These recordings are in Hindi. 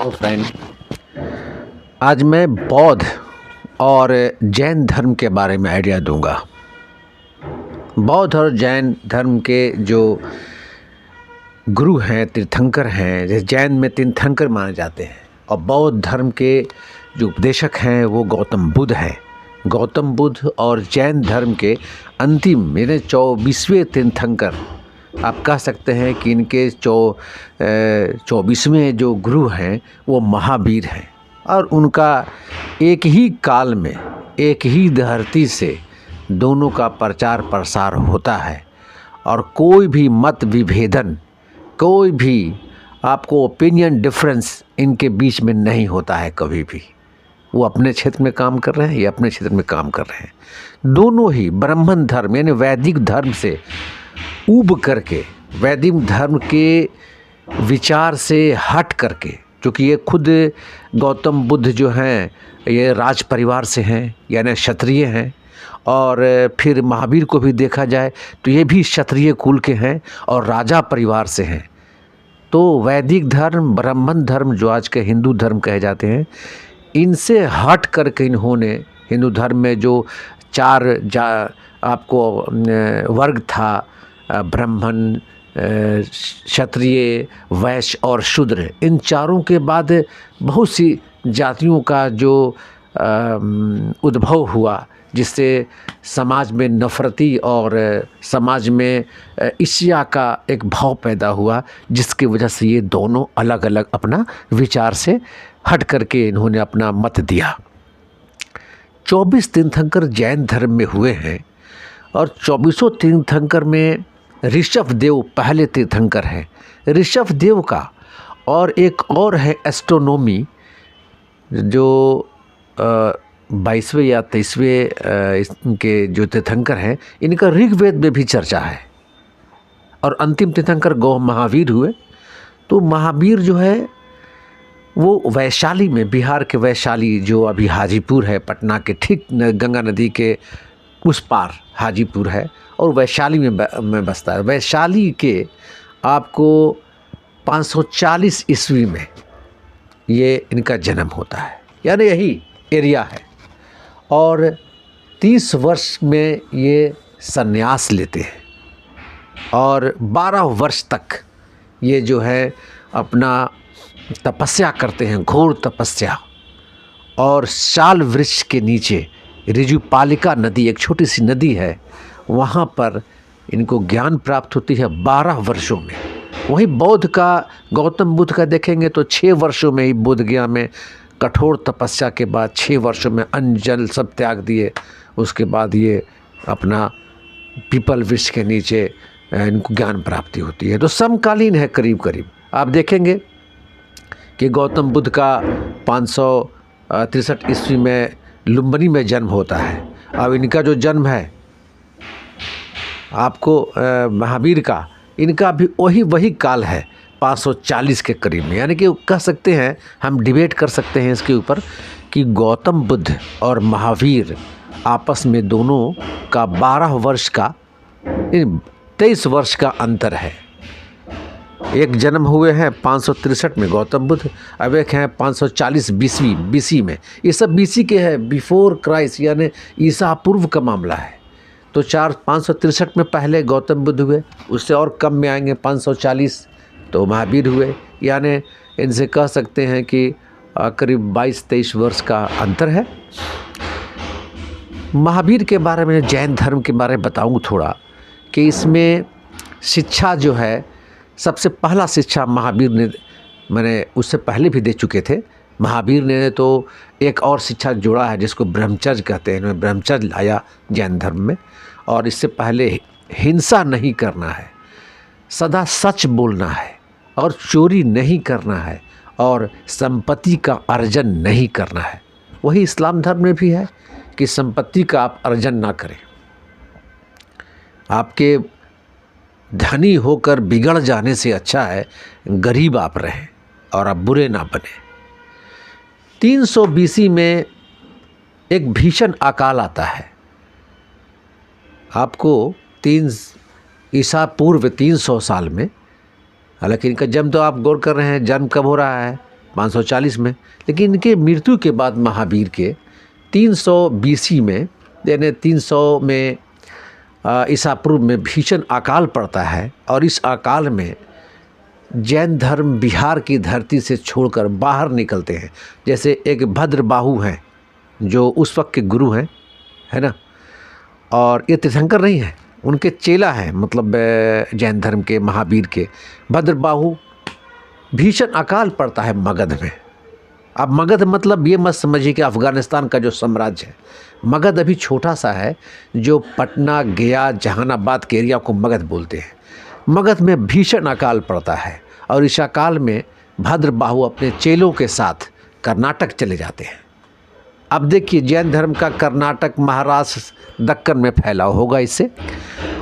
Hello friend. आज मैं बौद्ध और जैन धर्म के बारे में आइडिया दूंगा। बौद्ध और जैन धर्म के जो गुरु हैं, तीर्थंकर हैं, जैसे जैन में तीर्थंकर माने जाते हैं और बौद्ध धर्म के जो उपदेशक हैं वो गौतम बुद्ध हैं। गौतम बुद्ध और जैन धर्म के अंतिम मेरे 24वें तीर्थंकर आप कह सकते हैं कि इनके 24वें जो गुरु हैं वो महावीर हैं और उनका एक ही काल में एक ही धरती से दोनों का प्रचार प्रसार होता है और कोई भी मत विभेदन, कोई भी आपको ओपिनियन डिफरेंस इनके बीच में नहीं होता है कभी भी। वो अपने क्षेत्र में काम कर रहे हैं, ये अपने क्षेत्र में काम कर रहे हैं। दोनों ही ब्राह्मण धर्म यानी वैदिक धर्म से ऊब करके, वैदिक धर्म के विचार से हट करके, क्योंकि ये खुद गौतम बुद्ध जो हैं ये राज परिवार से हैं यानी क्षत्रिय हैं, और फिर महावीर को भी देखा जाए तो ये भी क्षत्रिय कुल के हैं और राजा परिवार से हैं। तो वैदिक धर्म, ब्राह्मण धर्म जो आज के हिंदू धर्म कहे जाते हैं, इनसे हट करके इन्होंने हिंदू धर्म में जो चार आपको वर्ग था, ब्राह्मण, क्षत्रिय, वैश्य और शूद्र, इन चारों के बाद बहुत सी जातियों का जो उद्भव हुआ, जिससे समाज में नफरती और समाज में ईर्ष्या का एक भाव पैदा हुआ, जिसकी वजह से ये दोनों अलग अलग अपना विचार से हट करके इन्होंने अपना मत दिया। 24 तीर्थंकर जैन धर्म में हुए हैं और 24 तीर्थंकर में ऋषभ देव पहले तीर्थंकर हैं। ऋषभ देव का और एक और है एस्ट्रोनॉमी, जो 22वें या 23वें इनके जो तीर्थंकर हैं, इनका ऋग्वेद में भी चर्चा है। और अंतिम तीर्थंकर गौ महावीर हुए। तो महावीर जो है वो वैशाली में, बिहार के वैशाली जो अभी हाजीपुर है, पटना के ठीक गंगा नदी के उस पार हाजीपुर है और वैशाली में बसता है। वैशाली के आपको 540 ईस्वी में ये इनका जन्म होता है, यानी यही एरिया है। और 30 वर्ष में ये संन्यास लेते हैं और 12 वर्ष तक ये जो है अपना तपस्या करते हैं, घोर तपस्या। और शाल वृक्ष के नीचे ऋजुपालिका नदी, एक छोटी सी नदी है, वहाँ पर इनको ज्ञान प्राप्त होती है 12 वर्षों में। वही बौद्ध का, गौतम बुद्ध का देखेंगे तो 6 वर्षों में ही बोध गया में कठोर तपस्या के बाद 6 वर्षों में अन्न जल सब त्याग दिए। उसके बाद ये अपना पीपल वृक्ष के नीचे इनको ज्ञान प्राप्ति होती है। तो समकालीन है करीब करीब। आप देखेंगे कि गौतम बुद्ध का 563 ईस्वी में लुम्बिनी में जन्म होता है। अब इनका जो जन्म है आपको महावीर का, इनका भी वही काल है 540 के करीब में। यानी कि कह सकते हैं, हम डिबेट कर सकते हैं इसके ऊपर कि गौतम बुद्ध और महावीर आपस में दोनों का 12 वर्ष का, 23 वर्ष का अंतर है। एक जन्म हुए हैं 563 में गौतम बुद्ध, अब एक हैं 540 बीसी में। ये सब बीसी के हैं, बिफोर क्राइस्ट यानी ईसा पूर्व का मामला है। तो 563 में पहले गौतम बुद्ध हुए, उससे और कम में आएंगे 540 तो महावीर हुए। यानी इनसे कह सकते हैं कि करीब 22-23 वर्ष का अंतर है। महावीर के बारे में, जैन धर्म के बारे में बताऊँ थोड़ा, कि इसमें शिक्षा जो है, सबसे पहला शिक्षा महावीर ने, मैंने उससे पहले भी दे चुके थे, महावीर ने तो एक और शिक्षा जोड़ा है जिसको ब्रह्मचर्य कहते हैं। इन्होंने ब्रह्मचर्य लाया जैन धर्म में। और इससे पहले हिंसा नहीं करना है, सदा सच बोलना है और चोरी नहीं करना है और संपत्ति का अर्जन नहीं करना है। वही इस्लाम धर्म में भी है कि संपत्ति का आप अर्जन ना करें। आपके धनी होकर बिगड़ जाने से अच्छा है गरीब आप रहें और आप बुरे ना बने। 300 बीसी में एक भीषण अकाल आता है। आपको 3 ईसा पूर्व 300 साल में, हालांकि इनका जन्म तो आप गौर कर रहे हैं, जन्म कब हो रहा है 540 में। लेकिन इनके मृत्यु के बाद महावीर के 300 BC में, यानी 300 में ईसा पूर्व में भीषण अकाल पड़ता है। और इस अकाल में जैन धर्म बिहार की धरती से छोड़कर बाहर निकलते हैं। जैसे एक भद्रबाहु हैं जो उस वक्त के गुरु हैं, है ना, और ये तीर्थंकर नहीं है, उनके चेला हैं, मतलब जैन धर्म के महावीर के भद्रबाहु। भीषण अकाल पड़ता है मगध में। अब मगध मतलब ये मत समझिए कि अफ़गानिस्तान का जो साम्राज्य है, मगध अभी छोटा सा है, जो पटना, गया, जहानाबाद के एरिया को मगध बोलते हैं। मगध में भीषण अकाल पड़ता है और इस अकाल में भद्रबाहु अपने चेलों के साथ कर्नाटक चले जाते हैं। अब देखिए जैन धर्म का कर्नाटक, महाराष्ट्र, दक्कन में फैलाव होगा इससे।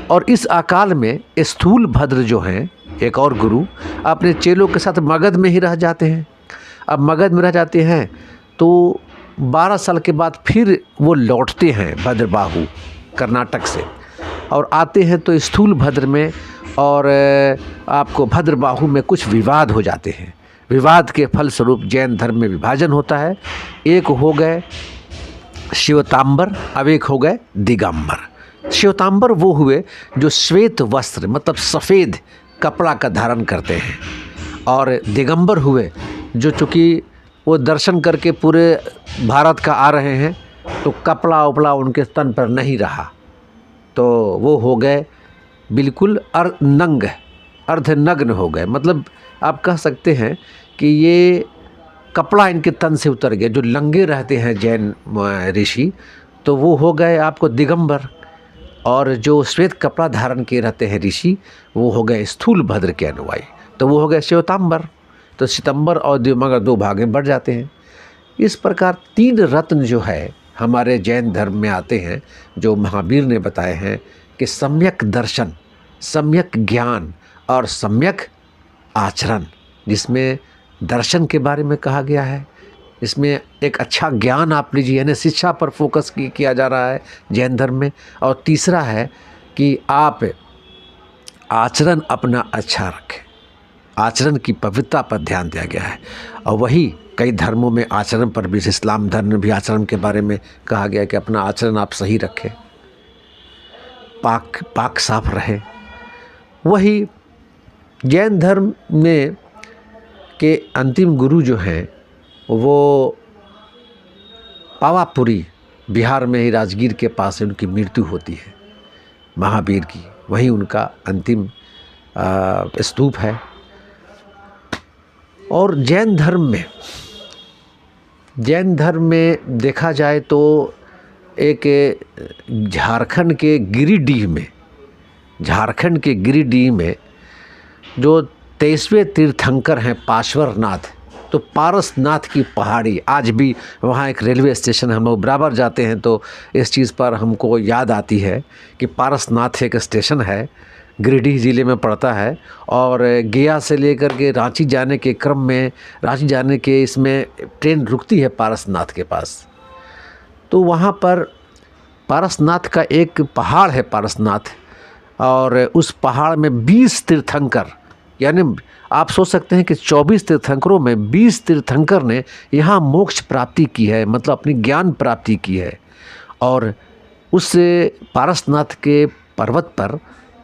और इस अकाल में स्थूल भद्र जो हैं, एक और गुरु, अपने चेलों के साथ मगध में ही रह जाते हैं। अब मगध में रह जाते हैं तो 12 साल के बाद फिर वो लौटते हैं भद्रबाहु कर्नाटक से, और आते हैं तो स्थूल भद्र में, और आपको भद्रबाहु में कुछ विवाद हो जाते हैं। विवाद के फलस्वरूप जैन धर्म में विभाजन होता है। एक हो गए श्वेतांबर, अब एक हो गए दिगंबर। श्वेतांबर वो हुए जो श्वेत वस्त्र मतलब सफ़ेद कपड़ा का धारण करते हैं, और दिगंबर हुए जो चूँकि वो दर्शन करके पूरे भारत का आ रहे हैं तो कपड़ा उपड़ा उनके तन पर नहीं रहा, तो वो हो गए बिल्कुल अर्धनग्न हो गए। मतलब आप कह सकते हैं कि ये कपड़ा इनके तन से उतर गया। जो नंगे रहते हैं जैन ऋषि, तो वो हो गए आपको दिगंबर, और जो श्वेत कपड़ा धारण किए रहते हैं ऋषि, वो हो गए स्थूल भद्र के अनुयायी, तो वो हो गए श्वेतांबर। तो सितंबर और दिगंबर 2 भाग में बढ़ जाते हैं। इस प्रकार 3 रत्न जो है हमारे जैन धर्म में आते हैं, जो महावीर ने बताए हैं कि सम्यक दर्शन, सम्यक ज्ञान और सम्यक आचरण। जिसमें दर्शन के बारे में कहा गया है, इसमें एक अच्छा ज्ञान आप लीजिए, यानी शिक्षा पर फोकस किया जा रहा है जैन धर्म में। और तीसरा है कि आप आचरण अपना अच्छा रखें, आचरण की पवित्रता पर ध्यान दिया गया है। और वही कई धर्मों में आचरण पर भी, इस्लाम धर्म में भी आचरण के बारे में कहा गया कि अपना आचरण आप सही रखें, पाक साफ रहे। वही जैन धर्म में के अंतिम गुरु जो हैं वो पावापुरी, बिहार में ही राजगीर के पास उनकी मृत्यु होती है महावीर की। वहीं उनका अंतिम स्तूप है। और जैन धर्म में देखा जाए तो एक झारखंड के गिरिडीह में जो 23वें तीर्थंकर हैं पार्श्वनाथ, तो पारसनाथ की पहाड़ी, आज भी वहाँ एक रेलवे स्टेशन, हम लोग बराबर जाते हैं तो इस चीज़ पर हमको याद आती है कि पारसनाथ एक स्टेशन है, गिरिडीह ज़िले में पड़ता है। और गया से लेकर के रांची जाने के क्रम में, रांची जाने के इसमें ट्रेन रुकती है पारसनाथ के पास। तो वहाँ पर पारसनाथ का एक पहाड़ है पारसनाथ, और उस पहाड़ में 20 तीर्थंकर, यानी आप सोच सकते हैं कि 24 तीर्थंकरों में 20 तीर्थंकर ने यहाँ मोक्ष प्राप्ति की है, मतलब अपनी ज्ञान प्राप्ति की है। और उस पारसनाथ के पर्वत पर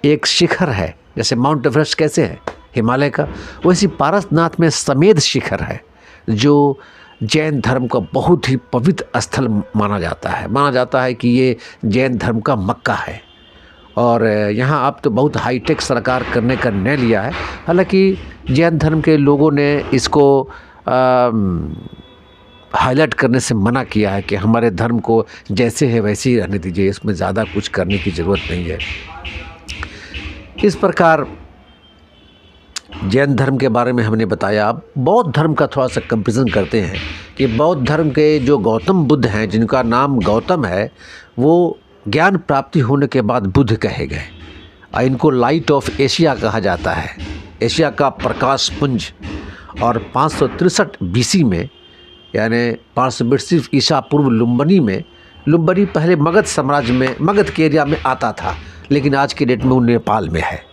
एक शिखर है, जैसे माउंट एवरेस्ट कैसे है हिमालय का, वैसी पारसनाथ में समेध शिखर है, जो जैन धर्म का बहुत ही पवित्र स्थल माना जाता है कि ये जैन धर्म का मक्का है। और यहाँ अब तो बहुत हाईटेक सरकार करने का निर्णय लिया है। हालांकि जैन धर्म के लोगों ने इसको हाईलाइट करने से मना किया है कि हमारे धर्म को जैसे है वैसे ही रहने दीजिए, इसमें ज़्यादा कुछ करने की ज़रूरत नहीं है। इस प्रकार जैन धर्म के बारे में हमने बताया। अब बौद्ध धर्म का थोड़ा सा कंपैरिजन करते हैं कि बौद्ध धर्म के जो गौतम बुद्ध हैं, जिनका नाम गौतम है, वो ज्ञान प्राप्ति होने के बाद बुद्ध कहे गए। इनको लाइट ऑफ एशिया कहा जाता है, एशिया का प्रकाश पुंज। और 563 BC में, यानी 520 ईसा पूर्व लुम्बिनी पहले मगध साम्राज्य में, मगध के एरिया में आता था, लेकिन आज के डेट में वो नेपाल में है।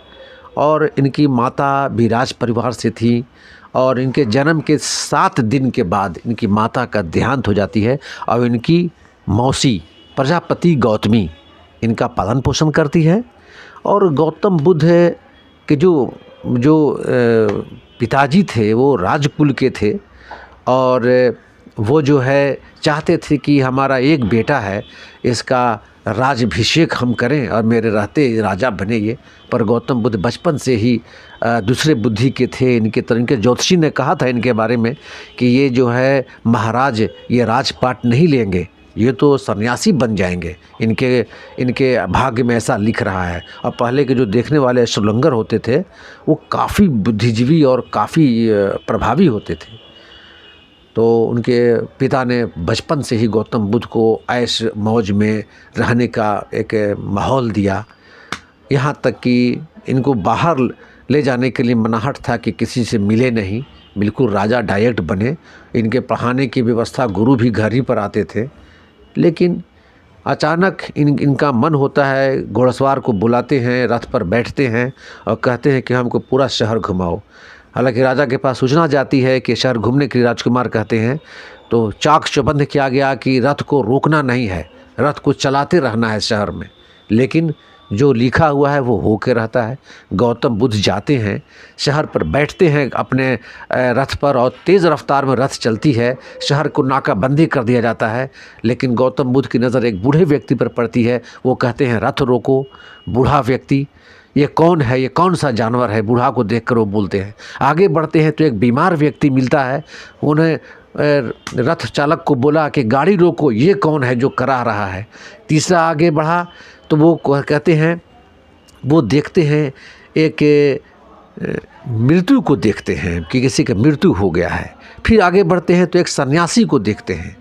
और इनकी माता भी राज परिवार से थी, और इनके जन्म के 7 दिन के बाद इनकी माता का देहांत हो जाती है और इनकी मौसी प्रजापति गौतमी इनका पालन पोषण करती है। और गौतम बुद्ध के जो पिताजी थे वो राजकुल के थे और वो जो है चाहते थे कि हमारा एक बेटा है, इसका राज्याभिषेक हम करें और मेरे रहते राजा बने ये। पर गौतम बुद्ध बचपन से ही दूसरे बुद्धि के थे। इनके ज्योतिषी ने कहा था इनके बारे में कि ये जो है महाराज ये राजपाट नहीं लेंगे, ये तो सन्यासी बन जाएंगे, इनके भाग्य में ऐसा लिख रहा है। और पहले के जो देखने वाले अष्टलंगर होते थे वो काफ़ी बुद्धिजीवी और काफ़ी प्रभावी होते थे। तो उनके पिता ने बचपन से ही गौतम बुद्ध को ऐश मौज में रहने का एक माहौल दिया, यहाँ तक कि इनको बाहर ले जाने के लिए मनाहट था कि किसी से मिले नहीं, बिल्कुल राजा डायरेक्ट बने। इनके पढ़ाने की व्यवस्था गुरु भी घर ही पर आते थे। लेकिन अचानक इनका मन होता है, घोड़सवार को बुलाते हैं, रथ पर बैठते हैं और कहते हैं कि हमको पूरा शहर घुमाओ। हालांकि राजा के पास सूचना जाती है कि शहर घूमने के लिए राजकुमार कहते हैं, तो चाक चौबंद किया गया कि रथ को रोकना नहीं है, रथ को चलाते रहना है शहर में। लेकिन जो लिखा हुआ है वो होके रहता है। गौतम बुद्ध जाते हैं, शहर पर बैठते हैं अपने रथ पर और तेज़ रफ्तार में रथ चलती है, शहर को नाकाबंदी कर दिया जाता है। लेकिन गौतम बुद्ध की नज़र एक बूढ़े व्यक्ति पर पड़ती है। वो कहते हैं रथ रोको। बूढ़ा व्यक्ति, ये कौन है, ये कौन सा जानवर है? बूढ़ा को देखकर वो बोलते हैं। आगे बढ़ते हैं तो एक बीमार व्यक्ति मिलता है। उन्हें रथ चालक को बोला कि गाड़ी रोको, ये कौन है जो करा रहा है? तीसरा आगे बढ़ा तो वो कहते हैं, वो देखते हैं एक मृत्यु को देखते हैं कि किसी का मृत्यु हो गया है। फिर आगे बढ़ते हैं तो एक सन्यासी को देखते हैं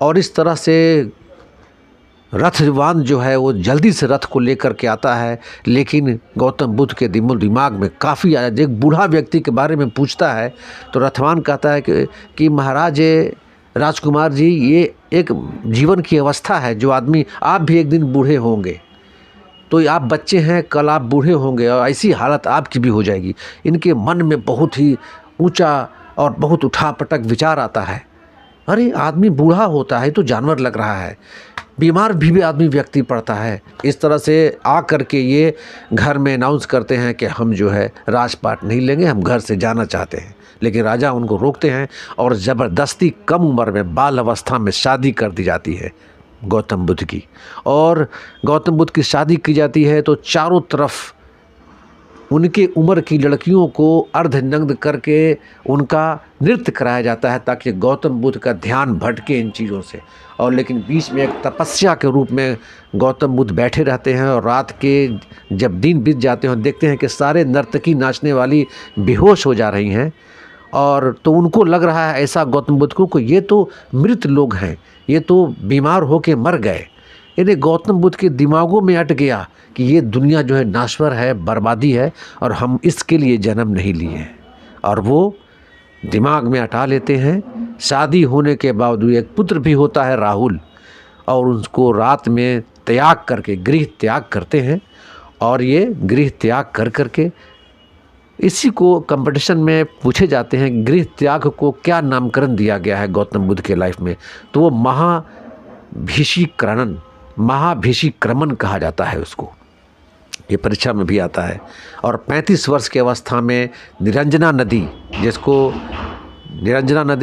और इस तरह से रथवान जो है वो जल्दी से रथ को लेकर के आता है। लेकिन गौतम बुद्ध के दिमाग में काफ़ी आया। एक बूढ़ा व्यक्ति के बारे में पूछता है तो रथवान कहता है कि महाराज राजकुमार जी, ये एक जीवन की अवस्था है जो आदमी, आप भी एक दिन बूढ़े होंगे, तो आप बच्चे हैं, कल आप बूढ़े होंगे और ऐसी हालत आपकी भी हो जाएगी। इनके मन में बहुत ही ऊंचा और बहुत उठापटक विचार आता है। अरे आदमी बूढ़ा होता है तो जानवर लग रहा है, बीमार भी आदमी व्यक्ति पड़ता है। इस तरह से आ करके ये घर में अनाउंस करते हैं कि हम जो है राजपाट नहीं लेंगे, हम घर से जाना चाहते हैं। लेकिन राजा उनको रोकते हैं और ज़बरदस्ती कम उम्र में बाल अवस्था में शादी कर दी जाती है गौतम बुद्ध की। और गौतम बुद्ध की शादी की जाती है तो चारों तरफ उनके उम्र की लड़कियों को अर्धनग्न करके उनका नृत्य कराया जाता है ताकि गौतम बुद्ध का ध्यान भटके इन चीज़ों से। और लेकिन बीच में एक तपस्या के रूप में गौतम बुद्ध बैठे रहते हैं और रात के जब दिन बीत जाते हैं देखते हैं कि सारे नर्तकी नाचने वाली बेहोश हो जा रही हैं। और तो उनको लग रहा है ऐसा गौतम बुद्ध को ये तो मृत लोग हैं, ये तो बीमार होके मर गए। इन्हें गौतम बुद्ध के दिमागों में अट गया कि ये दुनिया जो है नाश्वर है, बर्बादी है और हम इसके लिए जन्म नहीं लिए हैं। और वो दिमाग में अटा लेते हैं। शादी होने के बावजूद एक पुत्र भी होता है राहुल, और उसको रात में त्याग करके गृह त्याग करते हैं। और ये गृह त्याग कर करके इसी को कंपटीशन में पूछे जाते हैं गृह त्याग को क्या नामकरण दिया गया है गौतम बुद्ध के लाइफ में, तो वो महाभिषिक्रमण कहा जाता है उसको। ये परीक्षा में भी आता है। और 35 वर्ष की अवस्था में निरंजना नदी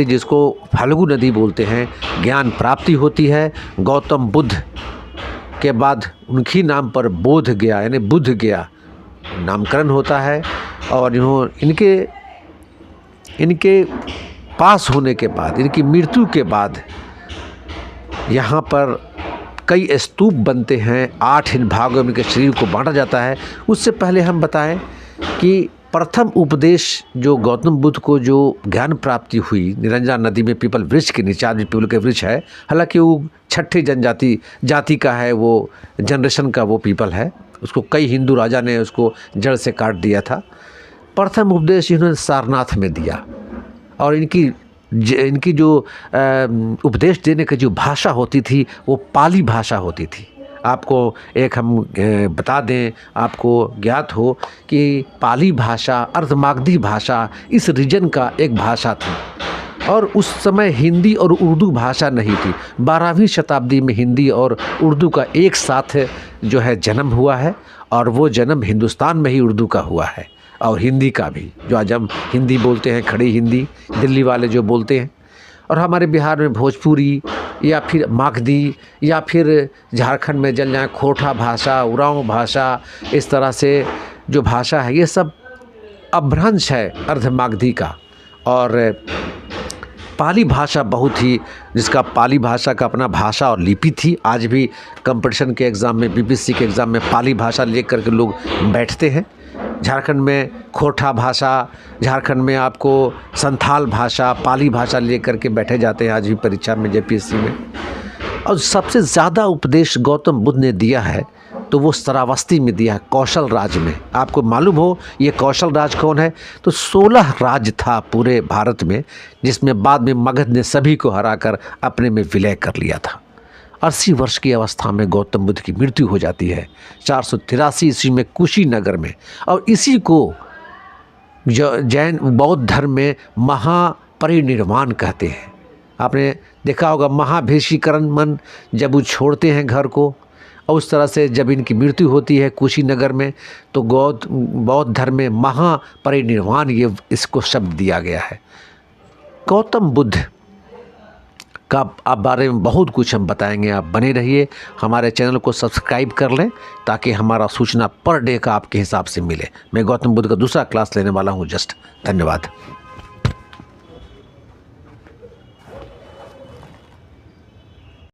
जिसको फाल्गु नदी बोलते हैं, ज्ञान प्राप्ति होती है। गौतम बुद्ध के बाद उनकी नाम पर बोध गया यानी बुद्ध गया नामकरण होता है। और इनके पास होने के बाद, इनकी मृत्यु के बाद यहाँ पर कई स्तूप बनते हैं, 8 इन भागों में इनके शरीर को बांटा जाता है। उससे पहले हम बताएं कि प्रथम उपदेश जो गौतम बुद्ध को जो ज्ञान प्राप्ति हुई निरंजना नदी में पीपल वृक्ष के नीचे, आज पीपल के वृक्ष है, हालांकि वो छठी जाति का है, वो जनरेशन का वो पीपल है, उसको कई हिंदू राजा ने उसको जड़ से काट दिया था। प्रथम उपदेश इन्होंने सारनाथ में दिया। और इनकी जो उपदेश देने की जो भाषा होती थी वो पाली भाषा होती थी। आपको एक हम बता दें, आपको ज्ञात हो कि पाली भाषा अर्धमागधी भाषा इस रीजन का एक भाषा थी और उस समय हिंदी और उर्दू भाषा नहीं थी। 12वीं शताब्दी में हिंदी और उर्दू का एक साथ जो है जन्म हुआ है और वो जन्म हिंदुस्तान में ही उर्दू का हुआ है और हिंदी का भी, जो आज हम हिंदी बोलते हैं, खड़ी हिंदी दिल्ली वाले जो बोलते हैं, और हमारे बिहार में भोजपुरी या फिर मागधी या फिर झारखंड में चल जाए खोटा भाषा, उरांव भाषा, इस तरह से जो भाषा है ये सब अपभ्रंश है अर्धमागधी का। और पाली भाषा बहुत ही, जिसका पाली भाषा का अपना भाषा और लिपि थी। आज भी कंपटीशन के एग्ज़ाम में, बीपीएससी के एग्ज़ाम में पाली भाषा लेकर के लोग बैठते हैं। झारखंड में खोटा भाषा, झारखंड में आपको संथाल भाषा, पाली भाषा लेकर के बैठे जाते हैं आज भी परीक्षा में, जेपीएससी में। और सबसे ज़्यादा उपदेश गौतम बुद्ध ने दिया है तो वो श्रावस्ती में दिया है, कौशल राज में। आपको मालूम हो ये कौशल राज कौन है? तो 16 राज था पूरे भारत में, जिसमें बाद में मगध ने सभी को हराकर अपने में विलय कर लिया था। 80 वर्ष की अवस्था में गौतम बुद्ध की मृत्यु हो जाती है 483 ईस्वी में कुशीनगर में। और इसी को जैन बौद्ध धर्म में महापरिनिर्वाण कहते हैं। आपने देखा होगा महाभेशीकरण मन, जब वो छोड़ते हैं घर को, और उस तरह से जब इनकी मृत्यु होती है कुशीनगर में, तो बौद्ध धर्म में महापरिनिर्वाण ये इसको शब्द दिया गया है। गौतम बुद्ध का आप बारे में बहुत कुछ हम बताएंगे, आप बने रहिए। हमारे चैनल को सब्सक्राइब कर लें ताकि हमारा सूचना पर डे का आपके हिसाब से मिले। मैं गौतम बुद्ध का दूसरा क्लास लेने वाला हूँ जस्ट। धन्यवाद।